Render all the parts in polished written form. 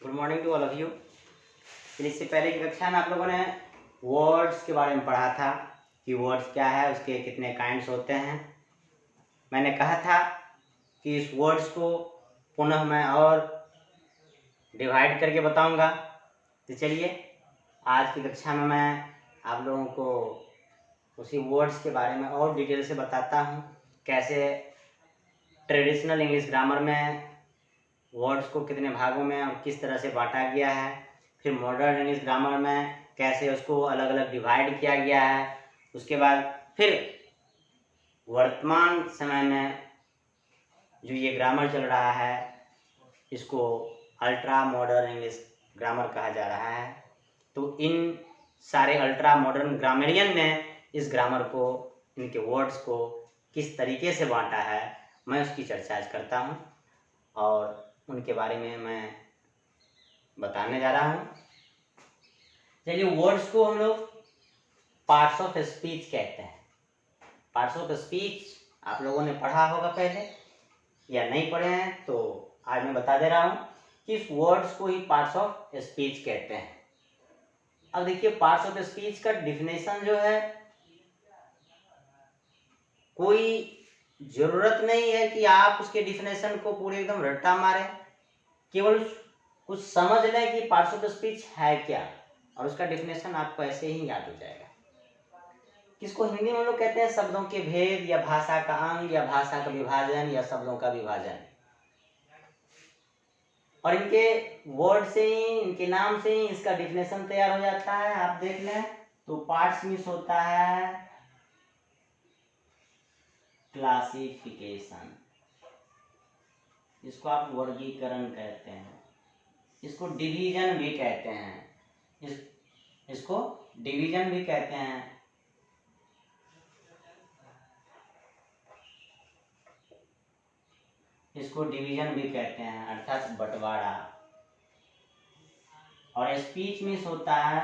Good morning to all of you. इससे पहले की कक्षा में आप लोगों ने वर्ड्स के बारे में पढ़ा था कि वर्ड्स क्या है, उसके कितने काइंड्स होते हैं। मैंने कहा था कि इस वर्ड्स को पुनः मैं और डिवाइड करके बताऊंगा। तो चलिए आज की कक्षा में मैं आप लोगों को उसी वर्ड्स के बारे में और डिटेल से बताता हूँ, कैसे ट्रेडिशनल इंग्लिश ग्रामर में वर्ड्स को कितने भागों में और किस तरह से बांटा गया है, फिर मॉडर्न इंग्लिश ग्रामर में कैसे उसको अलग अलग डिवाइड किया गया है। उसके बाद फिर वर्तमान समय में जो ये ग्रामर चल रहा है इसको अल्ट्रा मॉडर्न इंग्लिश ग्रामर कहा जा रहा है। तो इन सारे अल्ट्रा मॉडर्न ग्रामरियन ने इस ग्रामर को, इनके वर्ड्स को किस तरीके से बांटा है, मैं उसकी चर्चा आज करता हूँ और उनके बारे में मैं बताने जा रहा हूँ। चलिए वर्ड्स को हम लोग पार्ट्स ऑफ स्पीच कहते हैं। पार्ट्स ऑफ स्पीच आप लोगों ने पढ़ा होगा पहले, या नहीं पढ़े हैं तो आज मैं बता दे रहा हूँ कि इस वर्ड्स को ही पार्ट्स ऑफ स्पीच कहते हैं। अब देखिए पार्ट्स ऑफ स्पीच का डिफिनेशन जो है, कोई जरूरत नहीं है कि आप उसके डिफिनेशन को पूरे एकदम रट्टा मारें, केवल कुछ समझ लें कि पार्ट्स ऑफ स्पीच है क्या और उसका डिफिनेशन आपको ऐसे ही याद हो जाएगा। किसको हिंदी में लोग कहते हैं शब्दों के भेद, या भाषा का अंग, या भाषा का विभाजन, या शब्दों का विभाजन। और इनके वर्ड से ही, इनके नाम से ही इसका डिफिनेशन तैयार हो जाता है। आप देख लें तो पार्ट्स मीन्स होता है क्लासिफिकेशन, इसको आप वर्गीकरण कहते हैं, इसको डिवीजन भी कहते हैं, इसको डिवीजन भी कहते हैं। इसको डिवीजन भी कहते हैं, अर्थात बंटवारा। और स्पीच मीन्स होता है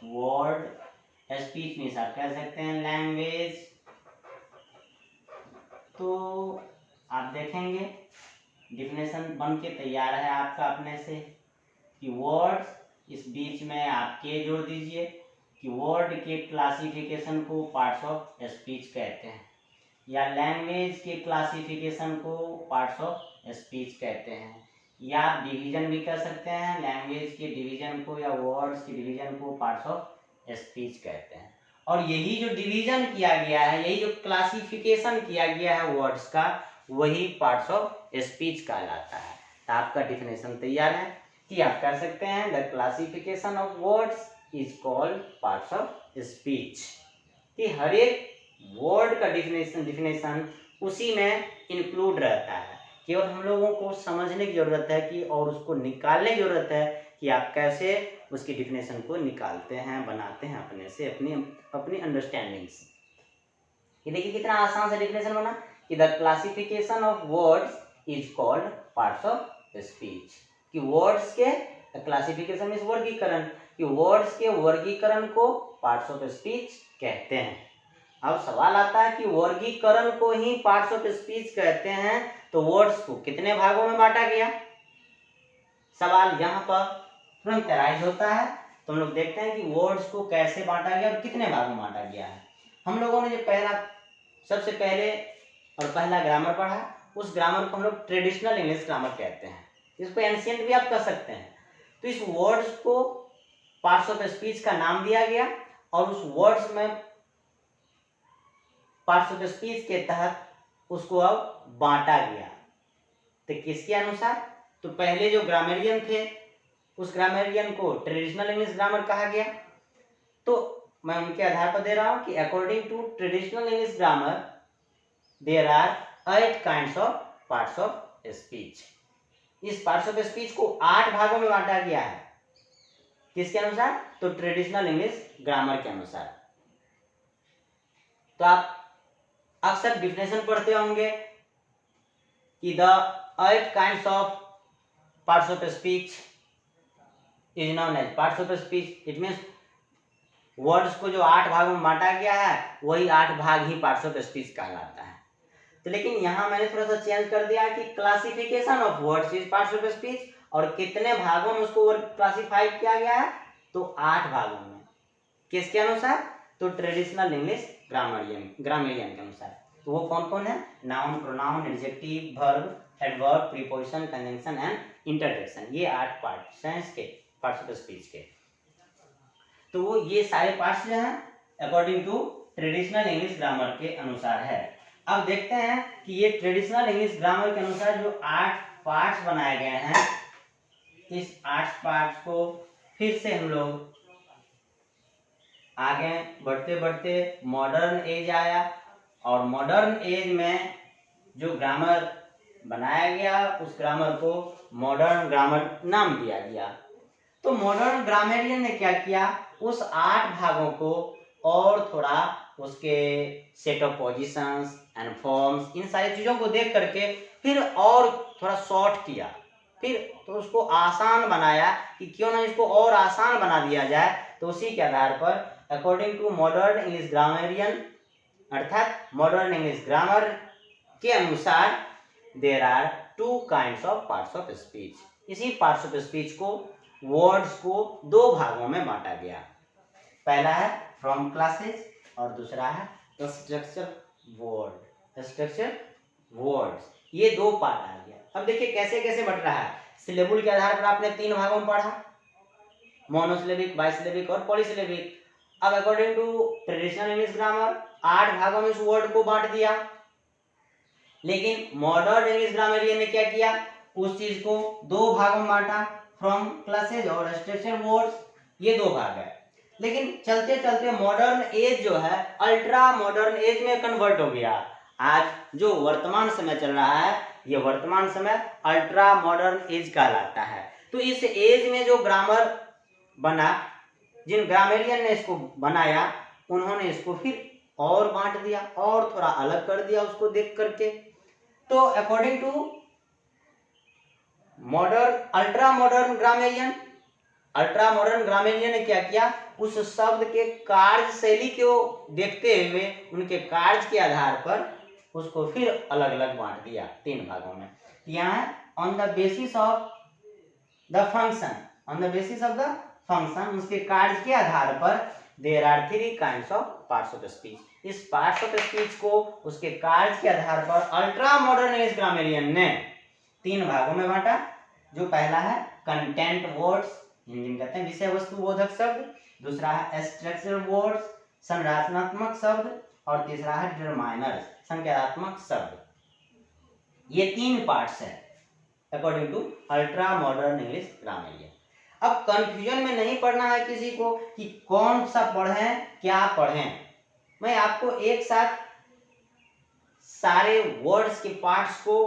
वर्ड, स्पीच मीन्स आप कह सकते हैं लैंग्वेज। तो आप देखेंगे डिफिनेशन बन के तैयार है आपका अपने से कि वर्ड्स, इस बीच में आप के जोड़ दीजिए कि वर्ड के क्लासिफिकेशन को पार्ट्स ऑफ स्पीच कहते हैं, या लैंग्वेज के क्लासिफिकेशन को पार्ट्स ऑफ स्पीच कहते हैं, या आप डिवीजन भी कर सकते हैं, लैंग्वेज के डिवीजन को या वर्ड्स के डिवीजन को पार्ट्स ऑफ स्पीच कहते हैं। और यही जो डिवीजन किया गया है, यही जो क्लासिफिकेशन किया गया है वर्ड्स का, वही पार्ट्स ऑफ स्पीच कहलाता है। तो आपका डिफिनेशन तैयार है कि आप कर सकते हैं the classification of words is called parts of speech, कि हर एक वर्ड का डिफिनेशन उसी में इंक्लूड रहता है। केवल हम लोगों को समझने की जरूरत है कि, और उसको निकालने की जरूरत है कि आप कैसे उसकी डिफिनेशन को निकालते हैं, बनाते हैं अपने से, अपनी अंडरस्टैंडिंग से। ये देखिए कितना आसान सा डिफिनेशन बना कि the classification of words is called parts of speech, कि वर्ड्स के क्लासिफिकेशन मींस वर्गीकरण, कि वर्ड्स के वर्गीकरण को पार्ट्स ऑफ स्पीच कहते हैं। अब सवाल आता है कि वर्गीकरण को ही पार्ट्स ऑफ स्पीच कहते हैं, तो वर्ड्स को कितने भागों में बांटा गया, सवाल यहाँ पर तुरंत अराइज होता है। तो हम लोग देखते हैं कि वर्ड्स को कैसे बांटा गया और कितने भागों में बांटा गया है। हम लोगों ने जो सबसे पहले और पहला ग्रामर पढ़ा, उस ग्रामर को हम लोग ट्रेडिशनल इंग्लिश ग्रामर कहते हैं, इसको एंशिएंट भी आप कह सकते हैं। तो इस वर्ड्स को पार्ट्स ऑफ स्पीच का नाम दिया गया और उस वर्ड्स में पार्ट्स ऑफ स्पीच के तहत उसको अब बांटा गया। तो किसके अनुसार? तो पहले जो ग्रामरियन थे उस ग्रामरियन को ट्रेडिशनल इंग्लिश ग्रामर कहा गया। तो मैं उनके आधार पर दे रहा हूं कि according to traditional English grammar there are 8 kinds of parts of speech. इस पार्ट्स ऑफ स्पीच को 8 भागों में बांटा गया है। किसके अनुसार? तो ट्रेडिशनल इंग्लिश ग्रामर के अनुसार। तो आप अक्सर डिफिनेशन पढ़ते होंगे कि the 8 kinds of parts of speech is known as parts of speech. It means words को जो 8 भागों में बांटा गया है वही 8 भाग ही पार्ट्स ऑफ स्पीच कहलाता है। तो लेकिन यहाँ मैंने थोड़ा सा चेंज कर दिया कि classification of words is parts of speech, और कितने भागों में उसको क्लासिफाई किया गया है, तो 8 भागों में। किसके अनुसार, तो ट्रेडिशनल इंग्लिश ग्रामेरियन के अनुसार। तो वो कौन कौन है, noun, pronoun, adjective, verb, adverb, preposition, conjunction and interjection, ये 8 पार्ट्स हैं इसके, पार्ट्स ऑफ स्पीच के। तो वो ये सारे पार्ट्स जो हैं according to traditional English grammar के अनुसार है। अब देखते हैं कि ये ट्रेडिशनल इंग्लिश ग्रामर के अनुसार जो 8 पार्ट्स बनाए गए हैं, इस 8 पार्ट्स को फिर से हम लोग आगे बढ़ते बढ़ते मॉडर्न एज आया, और मॉडर्न एज में जो ग्रामर बनाया गया उस ग्रामर को मॉडर्न ग्रामर नाम दिया गया। तो मॉडर्न ग्रामेरियन ने क्या किया, उस 8 भागों को और थोड़ा उसके set of positions and forms, इन सारी चीज़ों को देख करके फिर और थोड़ा शॉर्ट किया, फिर तो उसको आसान बनाया कि क्यों ना इसको और आसान बना दिया जाए। तो उसी के आधार पर according to modern English grammarian, अर्थात मॉडर्न इंग्लिश ग्रामर के अनुसार, there are 2 kinds of parts of speech. इसी पार्ट्स ऑफ स्पीच को, वर्ड्स को 2 भागों में बांटा गया। पहला है फ्रॉम क्लासेस और दूसरा है स्ट्रक्चर वर्ड, स्ट्रक्चर वर्ड्स। ये 2 पार्ट आ गया। अब देखिए कैसे कैसे बट रहा है। सिलेबल के आधार पर आपने 3 भागों में पढ़ा, मोनोसिलेबिक, बाइसिलेबिक और पॉलीसिलेबिक। अब according to traditional English grammar 8 भागों में इस वर्ड को बांट दिया। लेकिन मॉडर्न इंग्लिश ग्रामेरियन ने क्या किया, उस चीज को 2 भागों में बांटा, फ्रॉम क्लासेज और स्ट्रक्चर वर्ड्स, ये 2 भाग है। लेकिन चलते चलते मॉडर्न एज जो है अल्ट्रा मॉडर्न एज में कन्वर्ट हो गया। आज जो वर्तमान समय चल रहा है, ये वर्तमान समय अल्ट्रा मॉडर्न एज कहलाता है। तो इस एज में जो ग्रामर बना, जिन ग्रामेरियन ने इसको बनाया, उन्होंने इसको फिर और बांट दिया और थोड़ा अलग कर दिया उसको देख करके। तो according to modern ultra modern grammarian ने क्या किया, उस शब्द के कार्य शैली को देखते हुए उनके कार्य के आधार पर उसको फिर अलग अलग बांट दिया 3 भागों में। यहाँ on the basis of the function, उसके कार्य के आधार पर there are 3 kinds of parts of speech. इस पार्ट्स ऑफ स्पीच को उसके कार्य के आधार पर अल्ट्रा मॉडर्न इंग्लिश ग्रामेरियन ने 3 भागों में बांटा। जो पहला है कंटेंट वर्ड्स, हिंदी में कहते हैं विषय वस्तु बोधक शब्द, दूसरा है स्ट्रक्चर वर्ड्स, संरचनात्मक शब्द, और तीसरा है डिटरमाइनर्स, संख्यात्मक शब्द। ये 3 पार्ट्स है according to ultra modern English grammarian. अब कंफ्यूजन में नहीं पढ़ना है किसी को कि कौन सा पढ़ें क्या पढ़ें। मैं आपको एक साथ सारे वर्ड्स के पार्ट्स को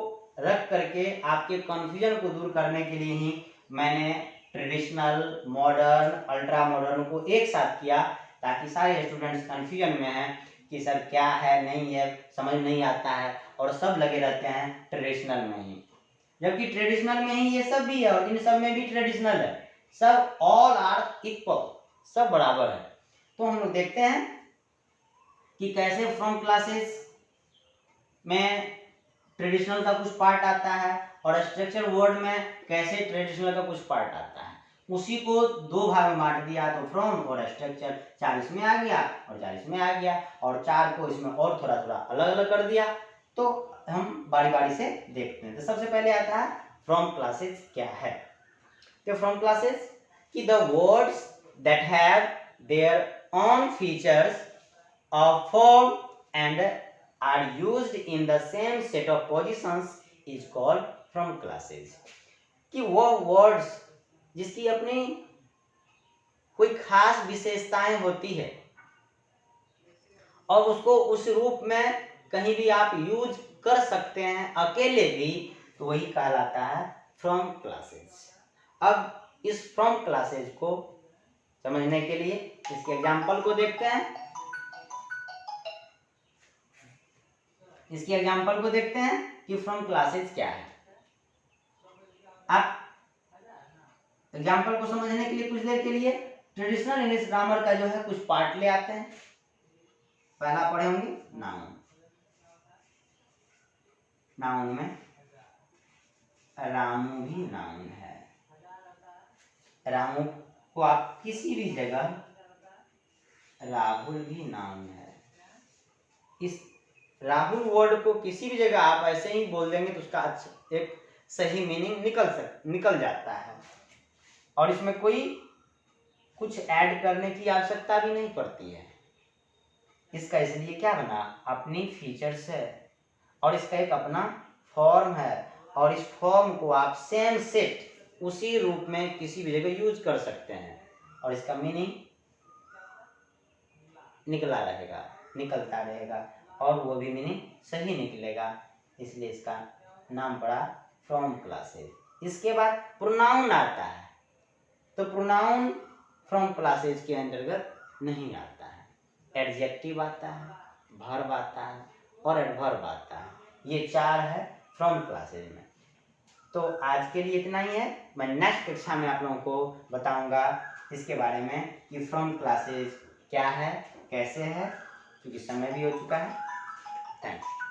रख करके आपके कंफ्यूजन को दूर करने के लिए ही मैंने ट्रेडिशनल, मॉडर्न, अल्ट्रा मॉडर्न को एक साथ किया, ताकि सारे स्टूडेंट्स कंफ्यूजन में हैं कि सर क्या है नहीं है, समझ नहीं आता है, और सब लगे रहते हैं ट्रेडिशनल में ही, जबकि ट्रेडिशनल में ही ये सब भी है और इन सब में भी ट्रेडिशनल है। सब ऑल आर इक्वल, सब बराबर है। तो हम लोग देखते हैं कि कैसे फ्रॉम क्लासेस में ट्रेडिशनल का कुछ पार्ट आता है और स्ट्रक्चर वर्ड में कैसे ट्रेडिशनल का कुछ पार्ट आता है। उसी को 2 भाग में बांट दिया, तो फ्रॉम और स्ट्रक्चर 4 इसमें आ गया और 4 इसमें आ गया, और 4 को इसमें और थोड़ा थोड़ा अलग अलग कर दिया। तो हम बारी बारी से देखते हैं। तो सबसे पहले आता है फ्रॉम क्लासेस क्या है। तो फ्रॉम क्लासेस कि the words that have their own features of form and are used in the same set of positions is called from classes। कि वो words जिसकी अपनी कोई खास विशेषताएं होती है और उसको उस रूप में कहीं भी आप यूज कर सकते हैं अकेले भी, तो वही कहलाता है फ्रॉम क्लासेस। अब इस फ्रॉम क्लासेस को समझने के लिए इसके एग्जाम्पल को देखते हैं। इसके एग्जाम्पल को देखते हैं कि फ्रॉम क्लासेस क्या है। आप एग्जाम्पल को समझने के लिए कुछ देर के लिए ट्रेडिशनल इंग्लिश ग्रामर का जो है कुछ पार्ट ले आते हैं। पहला पढ़े होंगे नाउन। नाउन में रामू भी नाउन है, रामू को आप किसी भी जगह राहुल भी नाम है, इस राहुल वर्ड को किसी भी जगह आप ऐसे ही बोल देंगे तो उसका एक सही मीनिंग निकल जाता है, और इसमें कोई कुछ ऐड करने की आवश्यकता भी नहीं पड़ती है। इसका इसलिए क्या बना, अपनी फीचर्स है और इसका एक अपना फॉर्म है, और इस फॉर्म को आप सेम सेट उसी रूप में किसी भी जगह यूज कर सकते हैं, और इसका मीनिंग निकलता रहेगा, और वो भी मीनिंग सही निकलेगा, इसलिए इसका नाम पड़ा फ्रॉम क्लासेज। इसके बाद प्रोनाउन आता है, तो प्रोनाउन फ्रॉम क्लासेज के अंतर्गत नहीं आता है। एडजेक्टिव आता है, वर्ब आता है और एडवर्ब आता है, ये 4 है फ्रॉम क्लासेज में। तो आज के लिए इतना ही है, मैं नेक्स्ट कक्षा में आप लोगों को बताऊंगा इसके बारे में कि फ्रॉम क्लासेज क्या है, कैसे है, क्योंकि समय भी हो चुका है। Thank you.